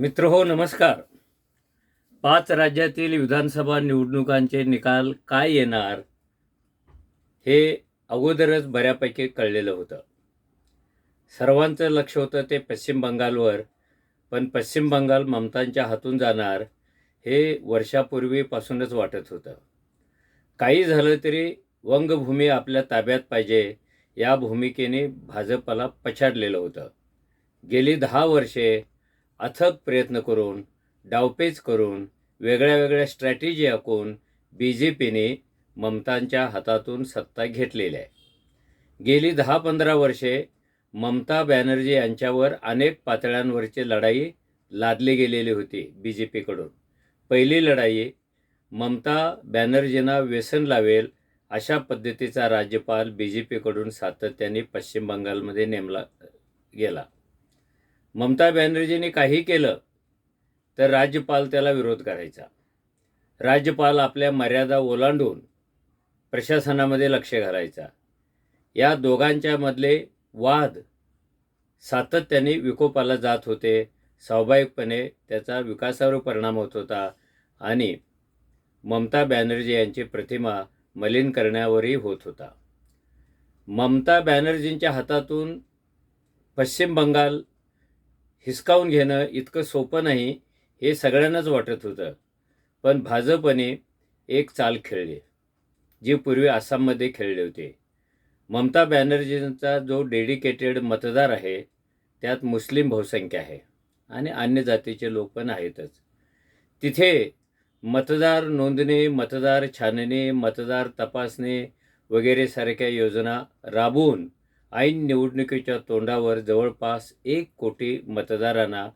मित्रहो नमस्कार. 5 राज्यातील विधानसभा निवडणुकांचे निकाल काय येणार हे अगोदरच बऱ्यापैकी कळलेलं होतं. सर्वांचं लक्ष होतं ते पश्चिम बंगालवर. पण पश्चिम बंगाल ममतांच्या हातून जाणार हे वर्षापूर्वीपासूनच वाटत होतं. काही झालं तरी वंगभूमी आपल्या ताब्यात पाहिजे या भूमिकेने भाजपला पछाडलेलं होतं. गेली 10 वर्षे अथक प्रयत्न करून, डावपेच करून, वेगळ्या वेगळ्या स्ट्रॅटेजी आखून BJPने ममतांच्या हातातून सत्ता घेतलेली आहे. गेली 10-15 वर्षे ममता बॅनर्जी यांच्यावर अनेक पातळ्यांवरची लढाई लादली गेलेली होती BJPकडून. पहिली लढाई ममता बॅनर्जींना व्यसन लावेल अशा पद्धतीचा राज्यपाल BJPकडून सातत्याने पश्चिम बंगालमध्ये नेमला गेला. ममता बॅनर्जींनी काही केलं तर राज्यपाल त्याला विरोध करायचा. राज्यपाल आपल्या मर्यादा ओलांडून प्रशासनामध्ये लक्ष घालायचा. या दोघांच्या मधले वाद सातत्याने विकोपाला जात होते. स्वाभाविकपणे त्याचा विकासावर परिणाम होत होता आणि ममता बॅनर्जी यांची प्रतिमा मलिन करण्यावरही होत होता. ममता बॅनर्जींच्या हातातून पश्चिम बंगाल हिसकावून घेणं इतकं सोपं नाही हे सगळ्यांनाच वाटत होतं. पण भाजपने एक चाल खेळली जी पूर्वी आसाममध्ये खेळले होते. ममता बॅनर्जींचा जो डेडिकेटेड मतदार आहे त्यात मुस्लिम बहुसंख्या आहे आणि अन्य जातीचे लोक पण आहेतच. तिथे मतदार नोंदणी, मतदार छाननी, मतदार तपासणी वगैरे सारख्या योजना राबवून ऐन निवडणुकीच्या तोंडावर जवळपास 1 कोटी मतदारांना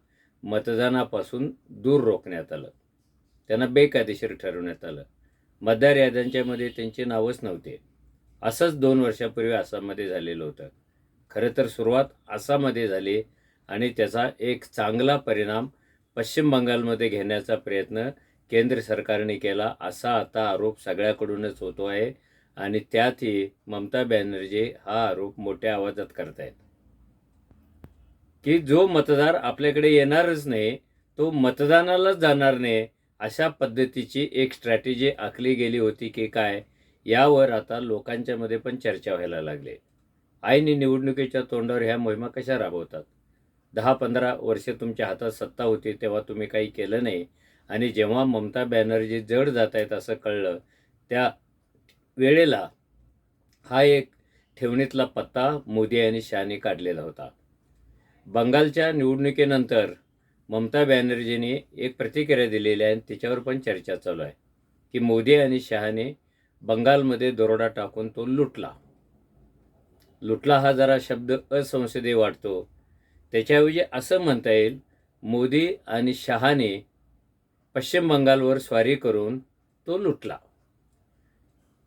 मतदानापासून दूर रोखण्यात आलं. त्यांना बेकायदेशीर ठरवण्यात आलं. मतदार याद्यांच्यामध्ये त्यांची नावच नव्हते. असंच 2 वर्षापूर्वी आसाममध्ये झालेलं होतं. खरं तर सुरुवात आसाममध्ये झाली आणि त्याचा एक चांगला परिणाम पश्चिम बंगालमध्ये घेण्याचा प्रयत्न केंद्र सरकारने केला असा आता आरोप सगळ्याकडूनच होतो आहे आणि त्यातही ममता बॅनर्जी हा आरोप मोठ्या आवाजात करतायत की जो मतदार आपल्याकडे येणारच नाही तो मतदानालाच जाणार नाही अशा पद्धतीची एक स्ट्रॅटेजी आखली गेली होती की काय यावर आता लोकांच्या मध्ये पण चर्चा व्हायला लागली. ऐन निवडणुकीच्या तोंडावर ह्या मोहिमा कशा राबवतात? 10-15 वर्षे तुमच्या हातात सत्ता होती तेव्हा तुम्ही काही केलं नाही आणि जेव्हा ममता बॅनर्जी जड जात आहेत असं कळलं त्या वेळेला हा एक ठेवणीतला पत्ता मोदी आणि शहाने काढलेला होता. बंगालच्या निवडणुकीनंतर ममता बॅनर्जींनी एक प्रतिक्रिया दिलेली आहे आणि त्याच्यावर पण चर्चा चालू आहे की मोदी आणि शहाने बंगालमध्ये दरोडा टाकून तो लुटला. हा जरा शब्द असंसदीय वाटतो. त्याच्याऐवजी असं म्हणता येईल मोदी आणि शहाने पश्चिम बंगालवर स्वारी करून तो लुटला.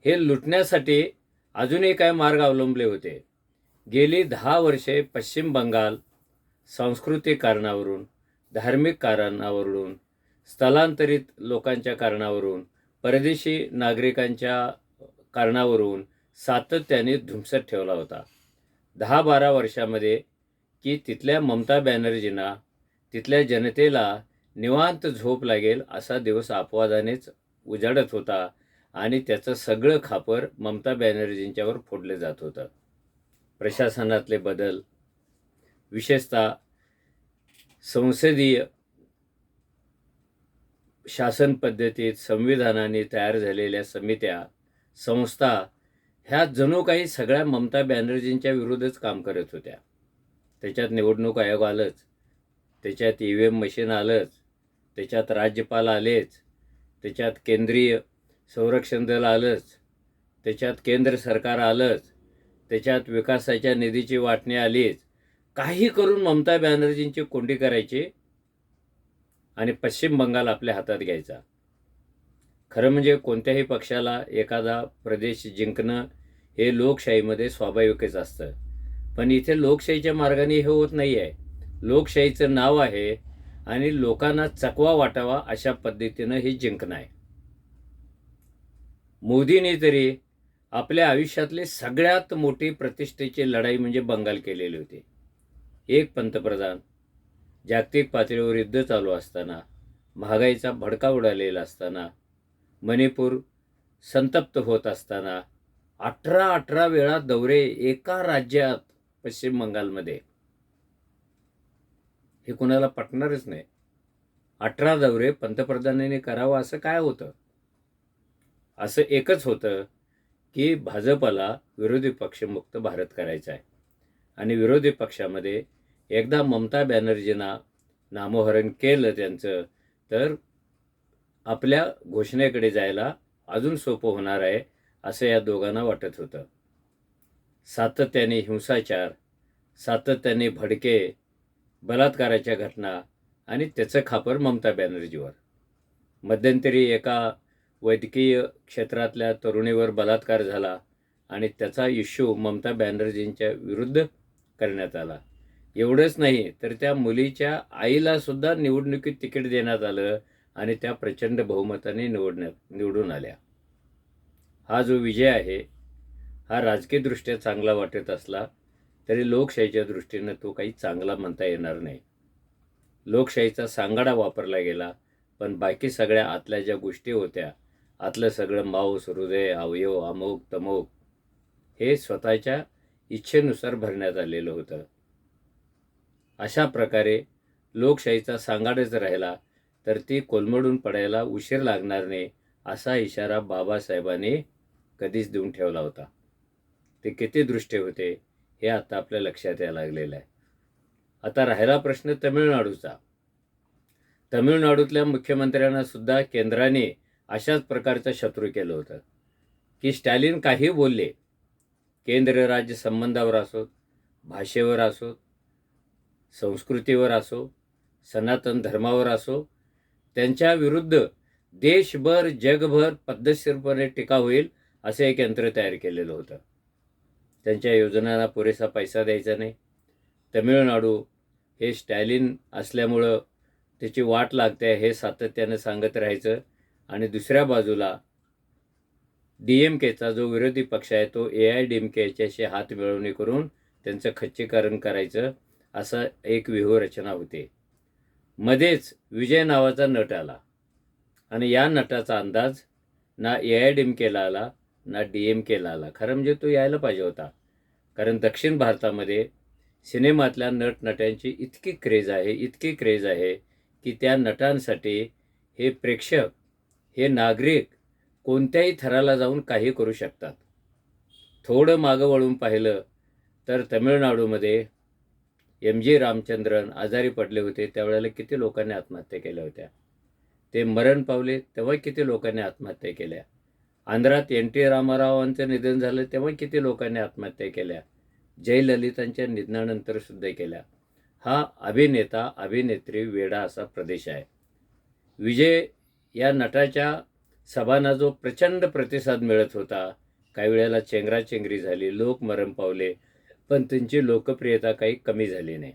हे लुटण्यासाठी अजूनही काय मार्ग अवलंबले होते. गेली 10 वर्षे पश्चिम बंगाल सांस्कृतिक कारणावरून, धार्मिक कारणावरून, स्थलांतरित लोकांच्या कारणावरून, परदेशी नागरिकांच्या कारणावरून सातत्याने धुमसत ठेवला होता. 10-12 वर्षामध्ये की तिथल्या ममता बॅनर्जींना, तिथल्या जनतेला निवांत झोप लागेल असा दिवस अपवादानेच उजाडत होता आणि त्याचं सगळं खापर ममता बॅनर्जींच्यावर फोडलं जात होतं. प्रशासनातले बदल, विशेषतः संसदीय शासन पद्धतीत संविधानाने तयार झालेल्या समित्या, संस्था ह्या जणू काही सगळ्या ममता बॅनर्जींच्या विरोधच काम करत होत्या. त्याच्यात निवडणूक आयोग आलंच, त्याच्यात EVM मशीन आलंच, त्याच्यात राज्यपाल आलेच, त्याच्यात केंद्रीय संरक्षण दल आलंच, त्याच्यात केंद्र सरकार आलंच, त्याच्यात विकासाच्या निधीची वाटणी आलीच. काही करून ममता बॅनर्जींची कोंडी करायची आणि पश्चिम बंगाल आपल्या हातात घ्यायचा. खरं म्हणजे कोणत्याही पक्षाला एखादा प्रदेश जिंकणं हे लोकशाहीमध्ये स्वाभाविकच असतं. पण इथे लोकशाहीच्या मार्गाने हे होत नाही आहे. लोकशाहीचं नाव आहे आणि लोकांना चकवा वाटावा अशा पद्धतीनं हे जिंकणं आहे. मोदींनी तरी आपल्या आयुष्यातली सगळ्यात मोठी प्रतिष्ठेची लढाई म्हणजे बंगाल केलेली होती. एक पंतप्रधान, जागतिक पातळीवर युद्ध चालू असताना, महागाईचा भडका उडालेला असताना, मणिपूर संतप्त होत असताना 18 वेळा दौरे एका राज्यात, पश्चिम बंगालमध्ये. हे कुणाला पटणारच नाही. 18 दौरे पंतप्रधानांनी करावं असं काय होतं? असं एकच होतं की भाजपला विरोधी पक्षमुक्त भारत करायचा आहे. आणि विरोधी पक्षामध्ये एकदा ममता बॅनर्जींना नामोहरण केलं त्यांचं, तर आपल्या घोषणेकडे जायला अजून सोपं होणार आहे असं या दोघांना वाटत होतं. सातत्याने हिंसाचार, सातत्याने भडके, बलात्काराच्या घटना आणि त्याचं खापर ममता बॅनर्जीवर. मध्यंतरी एका वैद्यकीय क्षेत्रातल्या तरुणीवर बलात्कार झाला आणि त्याचा इश्यू ममता बॅनर्जींच्या विरुद्ध करण्यात आला. एवढंच नाही तर त्या मुलीच्या आईला सुद्धा निवडणुकीत तिकीट देण्यात आलं आणि त्या प्रचंड बहुमताने निवडून आल्या. हा जो विजय आहे हा राजकीयदृष्ट्या चांगला वाटत असला तरी लोकशाहीच्या दृष्टीनं तो काही चांगला म्हणता येणार नाही. लोकशाहीचा सांगाडा वापरला गेला, पण बाकी सगळ्या आतल्या ज्या गोष्टी होत्या, आतलं सगळं मांस, हृदय, अवयव, अमुक तमुक हे स्वतःच्या इच्छेनुसार भरण्यात आलेलं होतं. अशा प्रकारे लोकशाहीचा सांगाडच राहिला तर ती कोलमडून पडायला उशीर लागणार नाही असा इशारा बाबासाहेबांनी कधीच देऊन ठेवला होता. ते किती दृष्टी होते हे आता आपल्या लक्षात यायला लागलेलं आहे. आता राहिला प्रश्न तमिळनाडूचा. तमिळनाडूतल्या मुख्यमंत्र्यांना सुद्धा केंद्राने अशाच प्रकारचं शत्रू केलं होतं की स्टॅलिन काही बोलले, केंद्र राज्य संबंधावर असोत, भाषेवर असोत, संस्कृतीवर असो, सनातन धर्मावर असो, त्यांच्या विरुद्ध देशभर जगभर पद्धतशीरपणे टीका होईल असं एक यंत्र तयार केलेलं होतं. त्यांच्या योजनांना पुरेसा पैसा द्यायचा नाही. तमिळनाडू हे स्टॅलिन असल्यामुळं त्याची वाट लागते हे सातत्यानं सांगत राहायचं आणि दुसऱ्या बाजूला DMKचा जो विरोधी पक्ष आहे तो AIADMK याच्याशी हात मिळवणी करून त्यांचं खच्चीकरण करायचं असं एक व्यूहरचना होते. मध्येच विजय नावाचा नट आला आणि या नटाचा अंदाज ना AIADMKला आला ना DMKला आला. खरं म्हणजे तो यायला पाहिजे होता, कारण दक्षिण भारतामध्ये सिनेमातल्या नटनट्यांची इतकी क्रेज आहे की त्या नटांसाठी हे प्रेक्षक, हे नागरिक कोणत्याही थराला जाऊन काही करू शकतात. थोडं मागं वळून पाहिलं तर तमिळनाडूमध्ये MG रामचंद्रन आजारी पडले होते, त्यावेळेला किती लोकांनी आत्महत्या केल्या होत्या. ते मरण पावले तेव्हा किती लोकांनी आत्महत्या केल्या. आंध्रात NT रामारावांचं निधन झालं तेव्हा किती लोकांनी आत्महत्या केल्या. जयललितांच्या निधनानंतर सुद्धा केल्या. हा अभिनेता अभिनेत्री वेडा असा प्रदेश आहे. विजय या नटाच्या सभांना जो प्रचंड प्रतिसाद मिळत होता, काही वेळेला चेंगराचेंगरी झाली, लोक मरण पावले, पण त्यांची लोकप्रियता काही कमी झाली नाही.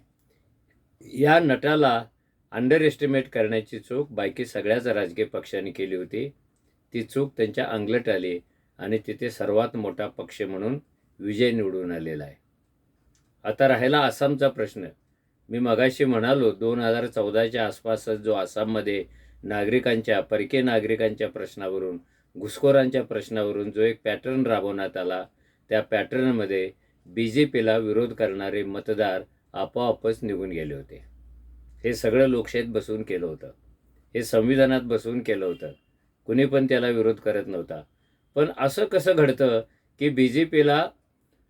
या नटाला अंडर एस्टिमेट करण्याची चूक बाकी सगळ्याच राजकीय पक्षांनी केली होती. ती चूक त्यांच्या अंगलट आली आणि तिथे सर्वात मोठा पक्ष म्हणून विजय निवडून आलेला आहे. आता राहिला आसामचा प्रश्न. मी मगाशी म्हणालो 2014च्या आसपासच जो आसाममध्ये परकीय नागरिकांच्या प्रश्नावरून, घुसखोरांच्या प्रश्नावरून जो एक पॅटर्न राबवण्यात आला, त्या पॅटर्नमध्ये BJPला विरोध करणारे मतदार आपोआपच निघून गेले होते. हे सगळं लोकशाहीत बसवून केलं होतं, हे संविधानात बसवून केलं होतं. कुणी पण त्याला विरोध करत नव्हता. पण असं कसं घडतं की BJPला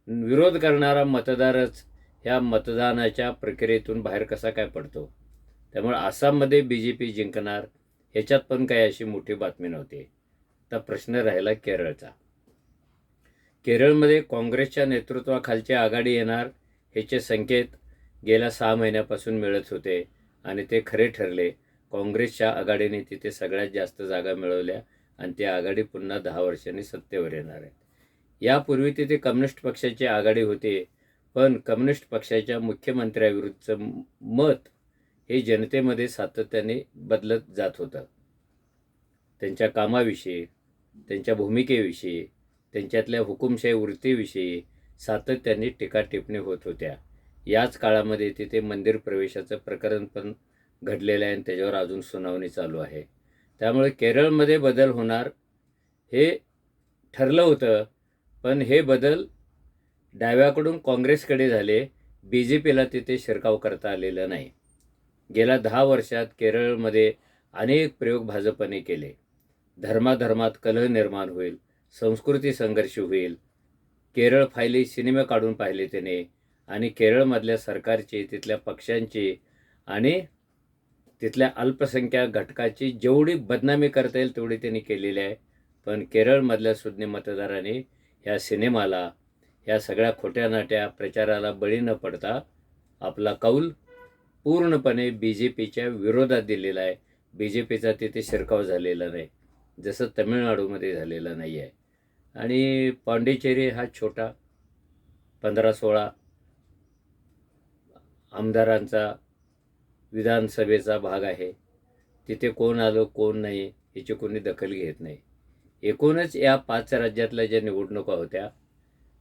विरोध करणारा मतदारच ह्या मतदानाच्या प्रक्रियेतून बाहेर कसा काय पडतो? त्यामुळे आसाममध्ये BJP जिंकणार ह्याच्यात पण काही अशी मोठी बातमी नव्हती. तर प्रश्न राहिला केरळचा. केरळमध्ये काँग्रेसच्या नेतृत्वाखालची आघाडी येणार ह्याचे संकेत गेल्या 6 महिन्यापासून मिळत होते आणि ते खरे ठरले. काँग्रेसच्या आघाडीने तिथे सगळ्यात जास्त जागा मिळवल्या आणि ती आघाडी पुन्हा 10 वर्षांनी सत्तेवर येणार आहे. यापूर्वी तिथे कम्युनिस्ट पक्षाची आघाडी होती, पण कम्युनिस्ट पक्षाच्या मुख्यमंत्र्याविरुद्धचं मत हे जनतेमध्ये सातत्याने बदलत जात होतं. त्यांच्या कामाविषयी, त्यांच्या भूमिकेविषयी, त्यांच्यातल्या हुकुमशाही वृत्तीविषयी सातत्याने टीका टिप्पणी होत होत्या. याच काळामध्ये तिथे मंदिर प्रवेशाचं प्रकरण पण घडलेलं आहे आणि त्याच्यावर अजून सुनावणी चालू आहे. त्यामुळे केरळमध्ये बदल होणार हे ठरलं होतं, पण हे बदल डाव्याकडून काँग्रेसकडे झाले. BJPला तिथे शिरकाव करता आलेला नाही. गेल्या 10 वर्षात केरळमध्ये अनेक प्रयोग भाजपने केले. धर्माधर्मात कलह निर्माण होईल, संस्कृती संघर्ष होईल. केरळ फायली सिनेमे काढून पाहिले त्याने आणि केरळमधल्या सरकारची, तिथल्या पक्षांची आणि तिथल्या अल्पसंख्याक घटकाची जेवढी बदनामी करता येईल तेवढी त्यांनी केलेली आहे. पण केरळमधल्या सुज्ञ मतदारांनी ह्या सिनेमाला, ह्या सगळ्या खोट्या नाट्या प्रचाराला बळी न पडता आपला कौल पूर्णपणे BJPच्या विरोधात दिलेला आहे. BJPचा तिथे शिरकाव झालेला नाही, जसं तमिळनाडूमध्ये झालेला नाही आहे. आणि पाँडिचेरी हा छोटा 15-16 आमदारांचा विधानसभेचा भाग आहे. तिथे कोण आलं कोण नाही याची कोणी दखल घेत नाही. एकूणच या 5 राज्यातल्या ज्या निवडणुका होत्या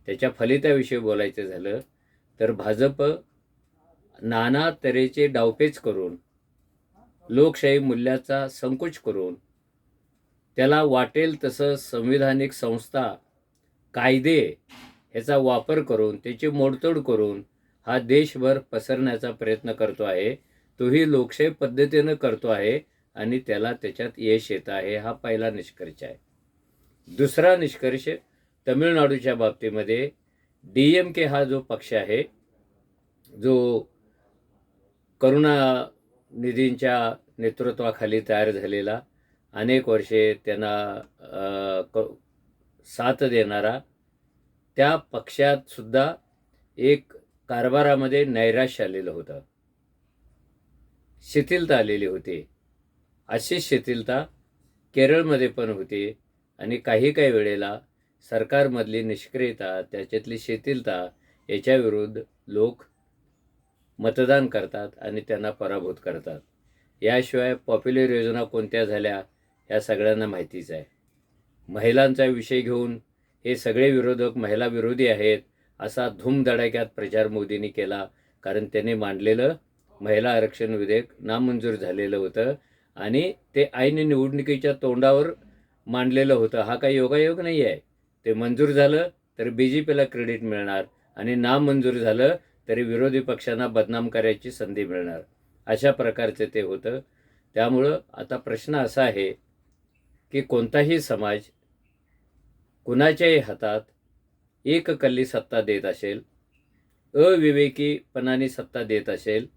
त्याच्या फलिताविषयी बोलायचं झालं तर भाजप नाना तऱ्हेचे डावपेच करून, लोकशाही मूल्याचा संकोच करून, त्याला वाटेल तसं संविधानिक संस्था, कायदे ह्याचा वापर करून, त्याची मोडतोड करून हा देशभर पसरण्याचा प्रयत्न करतो आहे. तोही लोकशाही पद्धतीनं करतो आहे आणि त्याला त्याच्यात यश येत आहे. हा पहिला निष्कर्ष आहे. दुसरा निष्कर्ष, तमिळनाडूच्या बाबतीमध्ये DMK हा जो पक्ष आहे, जो करुणानिधींच्या नेतृत्वाखाली तयार झालेला, अनेक वर्षे त्यांना साथ देणारा, त्या पक्षात सुद्धा एक कारभारामध्ये नैराश्य आलेलं होतं, शिथिलता आलेली होती. अशी शिथिलता केरळमध्ये पण होती आणि काही वेळेला सरकारमधली निष्क्रियता, त्याच्यातली शिथिलता याच्याविरुद्ध लोक मतदान करतात आणि त्यांना पराभूत करतात. याशिवाय पॉप्युलर योजना कोणत्या झाल्या ह्या सगळ्यांना माहितीच आहे. महिलांचा विषय घेऊन हे सगळे विरोधक महिला विरोधी आहेत असा धूमधडाक्यात प्रचार मोदींनी केला, कारण त्यांनी मांडलेलं महिला आरक्षण विधेयक नामंजूर झालेलं होतं आणि ते ऐन निवडणुकीच्या तोंडावर मांडलेलं होतं. हा काही योगायोग नाही आहे. ते मंजूर झालं तर BJPला क्रेडिट मिळणार आणि नामंजूर झालं तरी विरोधी पक्षांना बदनाम करायची संधी मिळणार. अशा प्रकारचे ते होतं. त्यामुळं आता प्रश्न असा आहे की कोणताही समाज कुणाच्याही हातात एककल्ली सत्ता देत असेल, अविवेकीपणाने सत्ता देत असेल,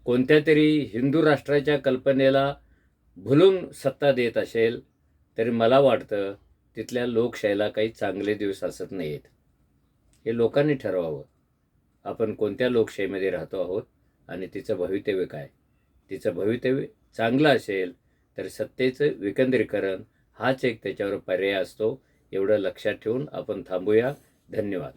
कोणत्या तरी हिंदू राष्ट्राच्या कल्पनेला भुलून सत्ता देत असेल, तरी मला वाटतं तिथल्या लोकशाहीला काही चांगले दिवस असत नाहीत. हे लोकांनी ठरवावं. आपण कोणत्या लोकशाहीमध्ये राहतो आहोत आणि तिचं भवितव्य काय. तिचं भवितव्य चांगलं असेल तर सत्तेचं विकेंद्रीकरण हाच एक त्याच्यावर पर्याय असतो. एवढं लक्षात ठेवून आपण थांबूया. धन्यवाद.